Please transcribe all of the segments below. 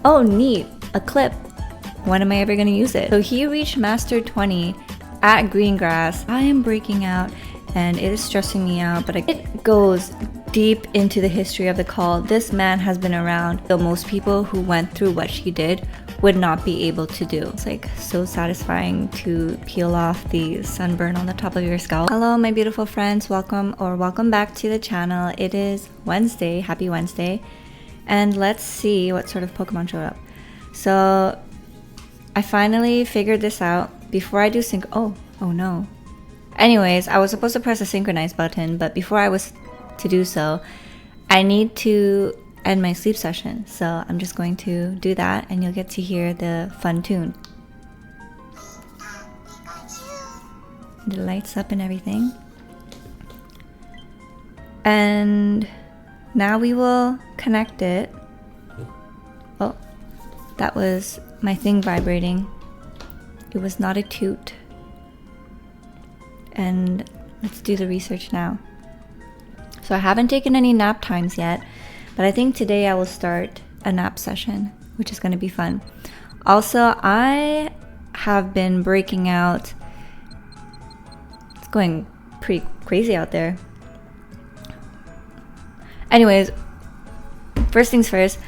oh neat, a clip. When am I ever gonna use it? So he reached Master 20 at Greengrass. I am breaking out and it is stressing me out, but it goes deep into the history of the call. This man has been around, though most people who went through what she did would not be able to do. It's like so satisfying to peel off the sunburn on the top of your scalp. Hello my beautiful friends, welcome back to the channel. It is Wednesday, happy Wednesday, and let's see what sort of Pokemon showed up. So I finally figured this out before I do oh no. Anyways, I was supposed to press the synchronize button, but before I was to do so, I need to end my sleep session. So I'm just going to do that and you'll get to hear the fun tune. The lights up and everything. And now we will connect it. Oh, that was my thing vibrating. It was not a toot. And let's do the research now. So I haven't taken any nap times yet, but I think today I will start a nap session, which is going to be fun. Also, I have been breaking out. It's going pretty crazy out there. Anyways, first things first,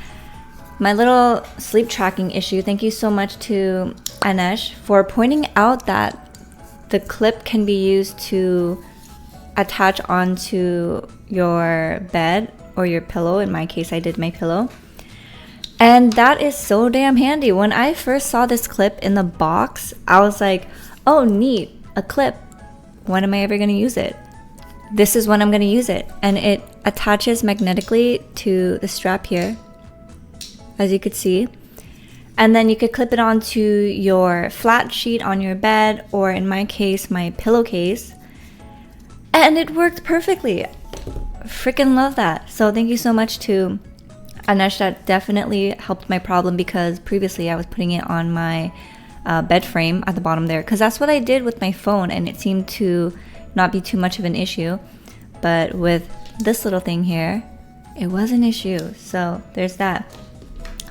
my little sleep tracking issue. Thank you so much to Anesh for pointing out that the clip can be used to attach onto your bed or your pillow. In my case, I did my pillow. And that is so damn handy. When I first saw this clip in the box, I was like, oh neat, a clip. When am I ever going to use it? This is when I'm going to use it. And it attaches magnetically to the strap here, as you could see. And then you could clip it onto your flat sheet on your bed, or in my case, my pillowcase. And it worked perfectly. Freaking love that. So thank you so much to Anesh. That definitely helped my problem, because previously I was putting it on my bed frame at the bottom there, because that's what I did with my phone and it seemed to not be too much of an issue. But with this little thing here, it was an issue. So there's that.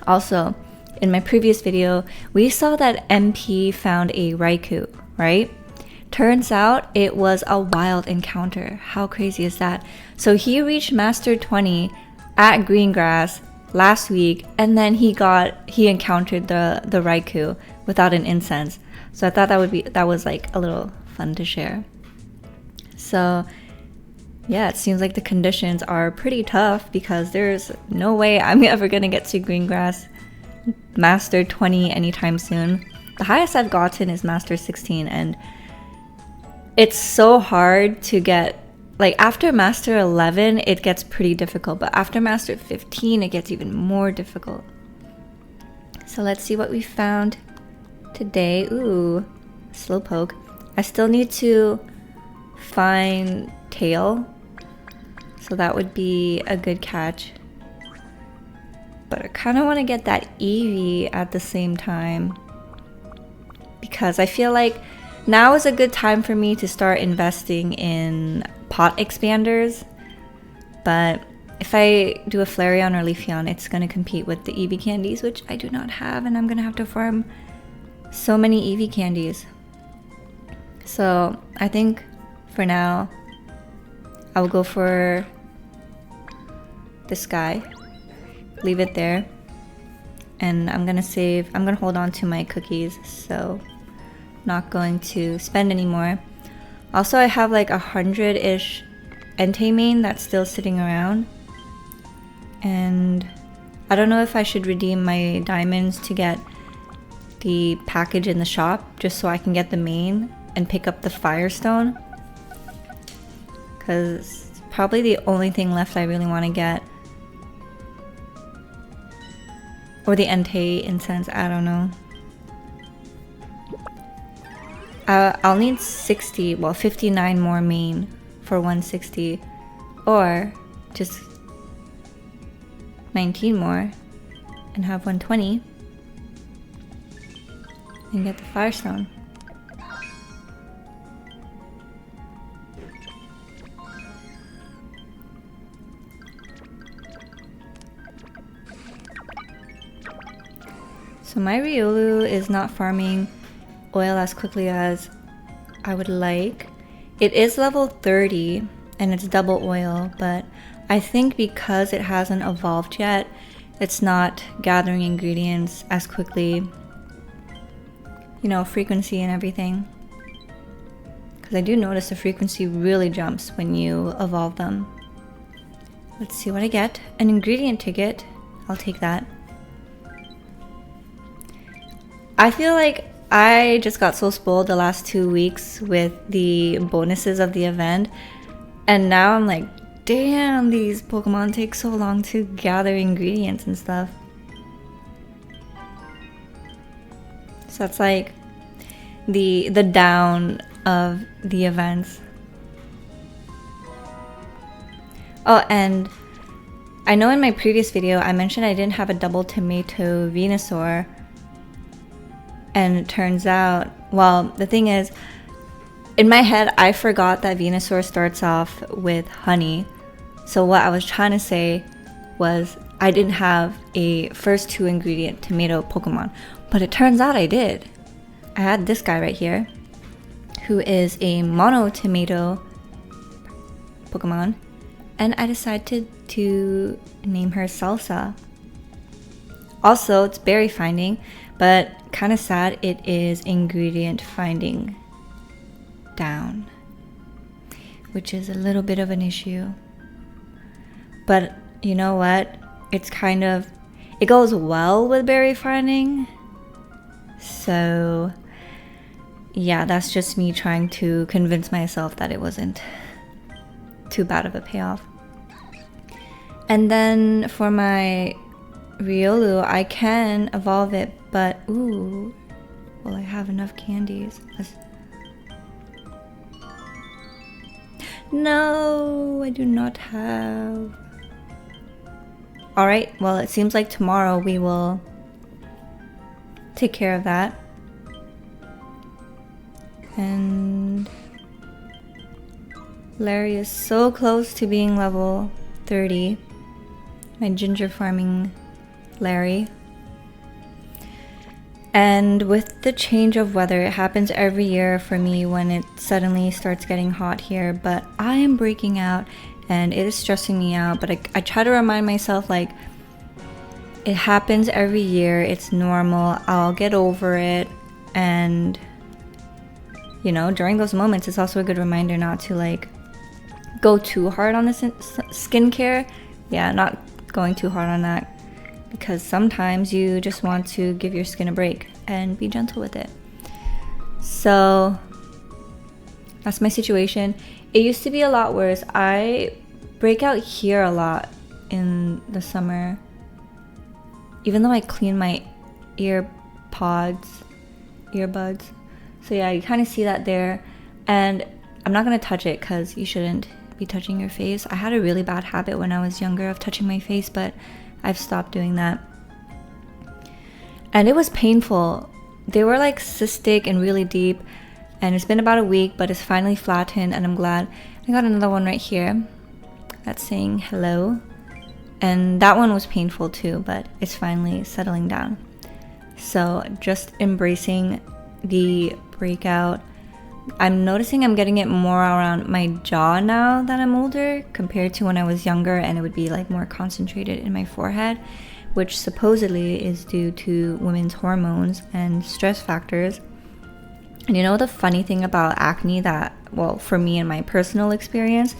Also, in my previous video, we saw that MP found a Raikou, right? Turns out it was a wild encounter. How crazy is that? So he reached Master 20 at Greengrass last week, and then he encountered the Raikou without an incense. So I thought that was like a little fun to share. So yeah, it seems like the conditions are pretty tough, because there's no way I'm ever gonna get to Greengrass Master 20 anytime soon. The highest I've gotten is Master 16, and it's so hard to get, like after Master 11 it gets pretty difficult, but after Master 15 it gets even more difficult. So let's see what we found today. Ooh, Slowpoke. I still need to find Tail, so that would be a good catch. But I kind of want to get that Eevee at the same time, because I feel like now is a good time for me to start investing in pot expanders. But if I do a Flareon or Leafeon, it's going to compete with the Eevee candies, which I do not have, and I'm going to have to farm so many Eevee candies. So I think for now I will go for this guy. Leave it there, and I'm gonna hold on to my cookies, so not going to spend anymore. Also, I have like 100-ish Entei main that's still sitting around, and I don't know if I should redeem my diamonds to get the package in the shop, just so I can get the main and pick up the Firestone, because it's probably the only thing left I really want to get. Or the Entei incense, I don't know. I'll need 59 more main for 160. Or just 19 more and have 120. And get the Firestone. So my Riolu is not farming oil as quickly as I would like. It is level 30 and it's double oil, but I think because it hasn't evolved yet, it's not gathering ingredients as quickly, you know, frequency and everything. Because I do notice the frequency really jumps when you evolve them. Let's see what I get. An ingredient ticket. I'll take that. I feel like I just got so spoiled the last 2 weeks with the bonuses of the event. And now I'm like, damn, these Pokemon take so long to gather ingredients and stuff. So that's like the down of the events. Oh, and I know in my previous video I mentioned I didn't have a double tomato Venusaur. And it turns out, well, the thing is, in my head I forgot that Venusaur starts off with honey. So what I was trying to say was I didn't have a first 2 ingredient tomato Pokemon. But it turns out I did. I had this guy right here, who is a mono tomato Pokemon. And I decided to name her Salsa. Also, it's berry finding, but kind of sad it is ingredient finding down, which is a little bit of an issue. But you know what? It's kind of, it goes well with berry finding. So yeah, that's just me trying to convince myself that it wasn't too bad of a payoff. And then for my Riolu, I can evolve it, but ooh, will I have enough candies? No, I do not have. Alright, well, it seems like tomorrow we will take care of that. And Larry is so close to being level 30. My ginger farming Larry. And with the change of weather, it happens every year for me when it suddenly starts getting hot here, but I am breaking out and it is stressing me out. But I try to remind myself, like, it happens every year, it's normal, I'll get over it. And you know, during those moments, it's also a good reminder not to like go too hard on the skincare. Yeah, not going too hard on that, because sometimes you just want to give your skin a break and be gentle with it. So that's my situation. It used to be a lot worse. I break out here a lot in the summer, even though I clean my earbuds. So yeah, you kind of see that there. And I'm not gonna touch it because you shouldn't be touching your face. I had a really bad habit when I was younger of touching my face, but I've stopped doing that. And it was painful. They were like cystic and really deep, and it's been about a week, but it's finally flattened, and I'm glad. I got another one right here that's saying hello, and that one was painful too, but it's finally settling down. So just embracing the breakout. I'm noticing I'm getting it more around my jaw now that I'm older compared to when I was younger, and it would be like more concentrated in my forehead, which supposedly is due to women's hormones and stress factors. And you know the funny thing about acne that, well, for me in my personal experience,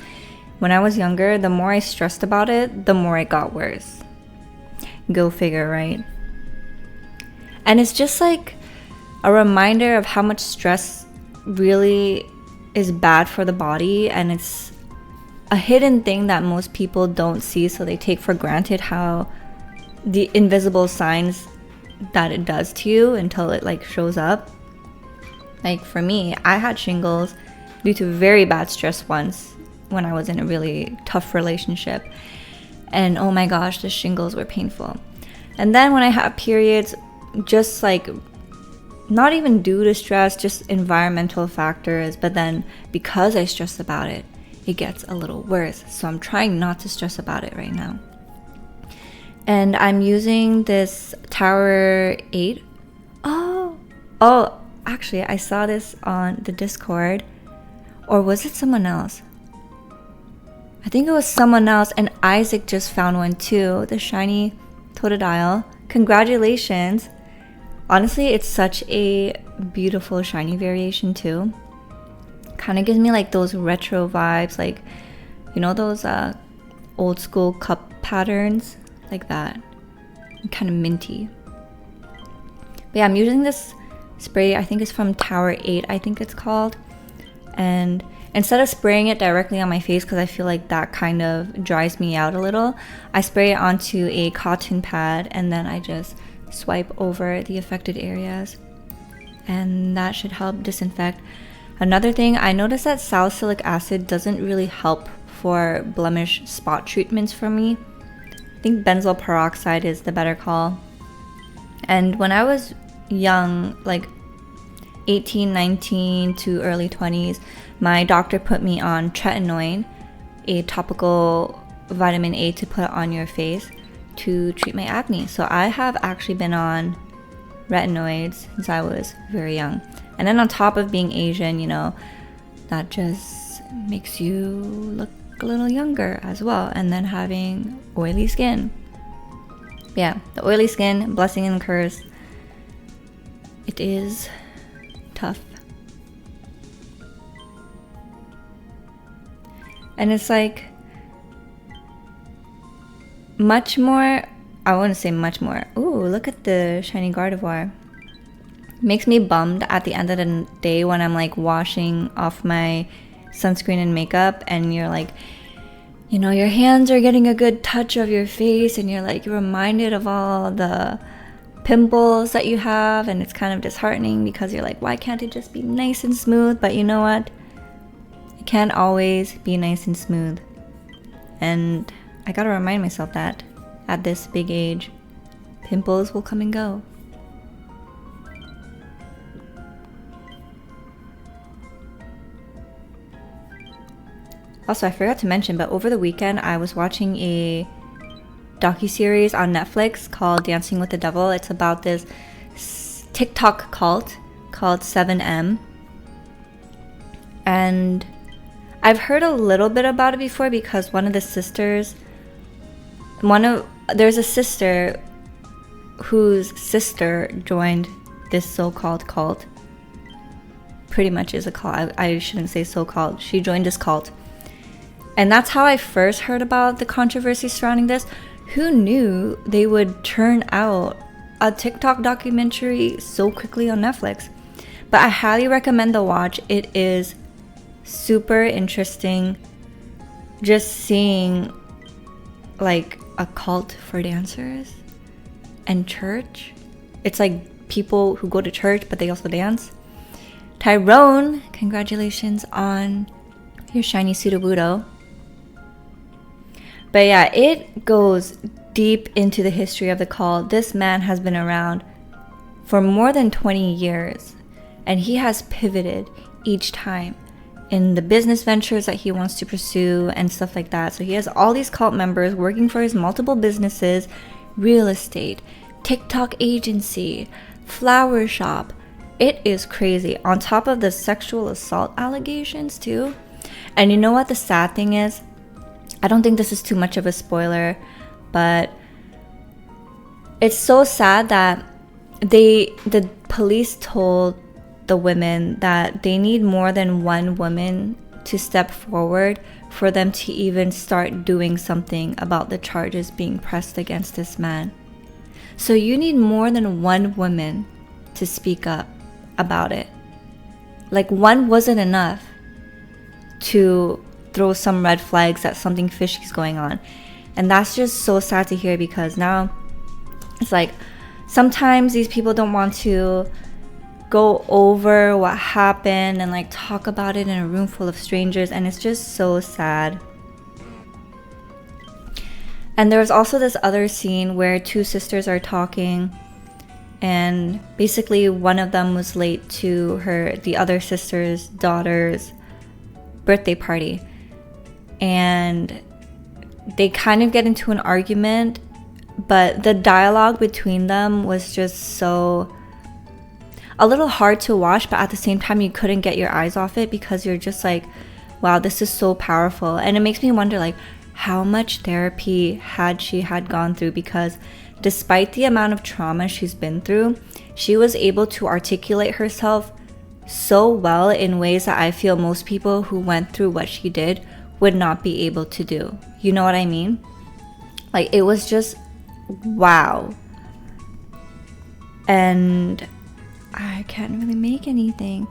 when I was younger, the more I stressed about it, the more it got worse. Go figure, right? And it's just like a reminder of how much stress really is bad for the body, and it's a hidden thing that most people don't see, so they take for granted how the invisible signs that it does to you until it like shows up. Like for me, I had shingles due to very bad stress once when I was in a really tough relationship, and oh my gosh, the shingles were painful. And then when I had periods, just like not even due to stress, just environmental factors, but then because I stress about it, it gets a little worse. So I'm trying not to stress about it right now. And I'm using this Tower 8. Oh, actually, I saw this on the Discord. Or was it someone else? I think it was someone else, and Isaac just found one too. The shiny Totodile. Congratulations. Honestly, it's such a beautiful shiny variation too. Kind of gives me like those retro vibes, like, you know, those old school cup patterns, like that. Kind of minty. But yeah, I'm using this spray. I think it's from Tower 8, I think it's called. And instead of spraying it directly on my face, because I feel like that kind of dries me out a little, I spray it onto a cotton pad and then I just swipe over the affected areas. And that should help disinfect. Another thing, I noticed that salicylic acid doesn't really help for blemish spot treatments for me. I think benzoyl peroxide is the better call. And when I was young, like 18, 19 to early 20s, my doctor put me on tretinoin, a topical vitamin A to put on your face to treat my acne. So I have actually been on retinoids since I was very young. And then on top of being Asian, you know, that just makes you look a little younger as well. And then having oily skin. Yeah, the oily skin, blessing and curse. It is tough. And it's like much more, I wouldn't say much more. Ooh, look at the shiny Gardevoir. Makes me bummed at the end of the day when I'm like washing off my sunscreen and makeup and you're like, you know, your hands are getting a good touch of your face and you're like, you're reminded of all the pimples that you have, and it's kind of disheartening because you're like, why can't it just be nice and smooth? But you know what? It can't always be nice and smooth. And I gotta remind myself that at this big age, pimples will come and go. Also, I forgot to mention, but over the weekend I was watching a docuseries on Netflix called Dancing with the Devil. It's about this TikTok cult called 7M. And I've heard a little bit about it before because one of the sisters, there's a sister whose sister joined this so-called cult. Pretty much is a cult. I shouldn't say so-called. She joined this cult. And that's how I first heard about the controversy surrounding this. Who knew they would turn out a TikTok documentary so quickly on Netflix? But I highly recommend the watch. It is super interesting just seeing like a cult for dancers and church. It's like people who go to church but they also dance. Tyrone, congratulations on your shiny Sudowoodo. But yeah, it goes deep into the history of the cult. This man has been around for more than 20 years, and he has pivoted each time in the business ventures that he wants to pursue and stuff like that. So he has all these cult members working for his multiple businesses, real estate, TikTok agency, flower shop. It is crazy. On top of the sexual assault allegations too. And you know what the sad thing is? I don't think this is too much of a spoiler, but it's so sad that the police told the women that they need more than one woman to step forward for them to even start doing something about the charges being pressed against this man. So you need more than one woman to speak up about it. Like, one wasn't enough to throw some red flags that something fishy is going on. And that's just so sad to hear, because now it's like sometimes these people don't want to go over what happened and like talk about it in a room full of strangers, and it's just so sad. And there was also this other scene where two sisters are talking, and basically one of them was late to the other sister's daughter's birthday party, and they kind of get into an argument but the dialogue between them was just so a little hard to watch, but at the same time you couldn't get your eyes off it because you're just like, wow, this is so powerful. And it makes me wonder like how much therapy had she gone through, because despite the amount of trauma she's been through, she was able to articulate herself so well in ways that I feel most people who went through what she did would not be able to do. You know what I mean? Like, it was just wow. And I can't really make anything,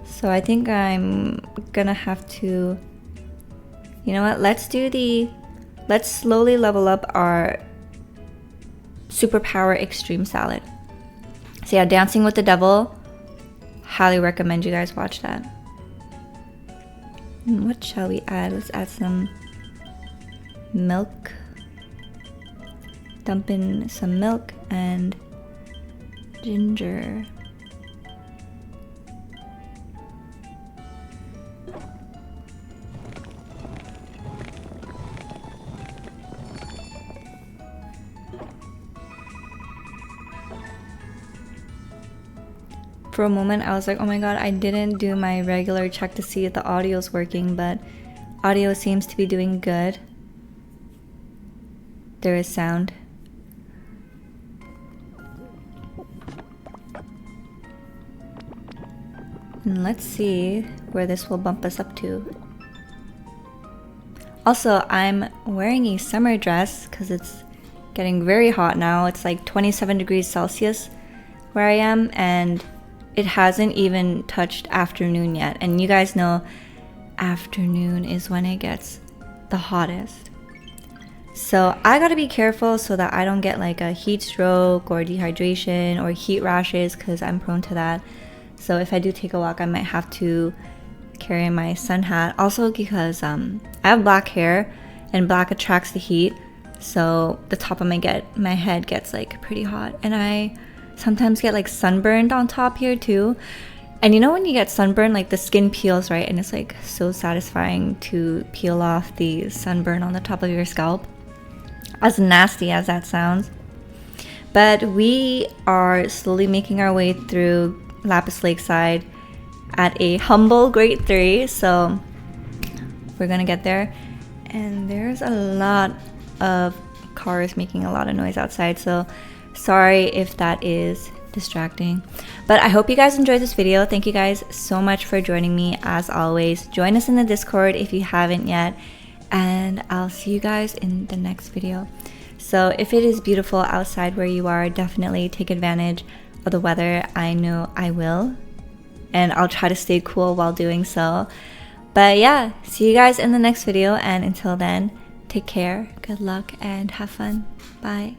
so I think I'm gonna have to, you know what, let's slowly level up our superpower extreme salad. So yeah, Dancing with the Devil, highly recommend you guys watch that. And what shall we add? Let's add some milk. Dump in some milk and ginger. For a moment I was like, oh my god, I didn't do my regular check to see if the audio's working, but audio seems to be doing good. There is sound. And let's see where this will bump us up to. Also, I'm wearing a summer dress because it's getting very hot now. It's like 27 degrees Celsius where I am, and it hasn't even touched afternoon yet. And you guys know afternoon is when it gets the hottest. So I gotta be careful so that I don't get like a heat stroke or dehydration or heat rashes, because I'm prone to that. So if I do take a walk, I might have to carry my sun hat. Also because I have black hair and black attracts the heat. So the top of my head gets like pretty hot. And I sometimes get like sunburned on top here too. And you know when you get sunburned, like the skin peels, right? And it's like so satisfying to peel off the sunburn on the top of your scalp. As nasty as that sounds. But we are slowly making our way through Lapis Lakeside at a humble grade 3. So we're gonna get there. And there's a lot of cars making a lot of noise outside. So sorry if that is distracting, but I hope you guys enjoyed this video. Thank you guys so much for joining me. As always, join us in the Discord if you haven't yet, and I'll see you guys in the next video. So if it is beautiful outside where you are, definitely take advantage of the weather. I know I will, and I'll try to stay cool while doing so. But yeah, see you guys in the next video, and until then, take care, good luck, and have fun. Bye.